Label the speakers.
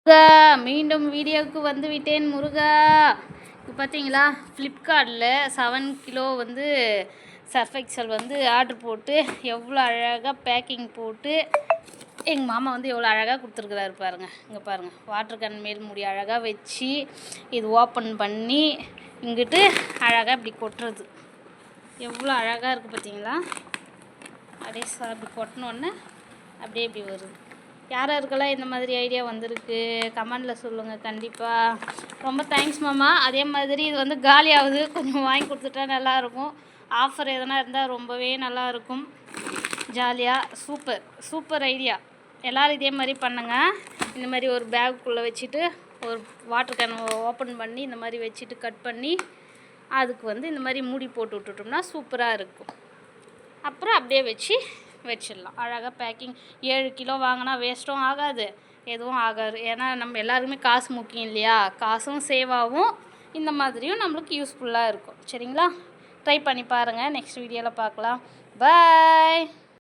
Speaker 1: முருகா மீண்டும் வீடியோவுக்கு வந்து விட்டேன் முருகா. இப்போ பார்த்தீங்களா ஃப்ளிப்கார்ட்டில் 7 கிலோ வந்து சர்ஃப் எக்ஸல் வந்து ஆர்டர் போட்டு எவ்வளோ அழகாக பேக்கிங் போட்டு எங்கள் மாமா வந்து எவ்வளோ அழகாக கொடுத்துருக்குறாரு பாருங்கள். இங்கே பாருங்கள், வாட்டர் கேன் மேல் மூடி அழகாக வச்சு இது ஓப்பன் பண்ணி இங்கிட்டு அழகாக இப்படி கொட்டுறது எவ்வளோ அழகாக இருக்குது பார்த்தீங்களா. அப்படியே அப்படி கொட்டினோடனே அப்படியே இப்படி வருது. யார் யாருக்கெல்லாம் இந்த மாதிரி ஐடியா வந்திருக்கு கமெண்டில் சொல்லுங்கள் கண்டிப்பாக. ரொம்ப தேங்க்ஸ் மாமா. அதே மாதிரி இது வந்து காலியாகுது, கொஞ்சம் வாங்கி கொடுத்துட்டா நல்லாயிருக்கும். ஆஃபர் எதனா இருந்தால் ரொம்பவே நல்லாயிருக்கும். ஜாலியாக சூப்பர் ஐடியா. எல்லோரும் இதே மாதிரி பண்ணுங்கள். இந்த மாதிரி ஒரு பேக்குள்ளே வச்சுட்டு ஒரு வாட்டர் கேன் ஓப்பன் பண்ணி இந்த மாதிரி வச்சுட்டு கட் பண்ணி அதுக்கு வந்து இந்த மாதிரி மூடி போட்டு விட்டுட்டோம்னா சூப்பராக இருக்கும். அப்புறம் அப்படியே வச்சிடலாம். அழகாக பேக்கிங். 7 கிலோ வாங்கினா வேஸ்ட்டும் ஆகாது, எதுவும் ஆகாது. ஏன்னா நம்ம எல்லாருக்குமே காசு முக்கியம் இல்லையா. காசும் சேவ் ஆகும், இந்த மாதிரியும் நம்மளுக்கு யூஸ்ஃபுல்லாக இருக்கும். சரிங்களா, ட்ரை பண்ணி பாருங்கள். நெக்ஸ்ட் வீடியோவில் பார்க்கலாம். பாய்.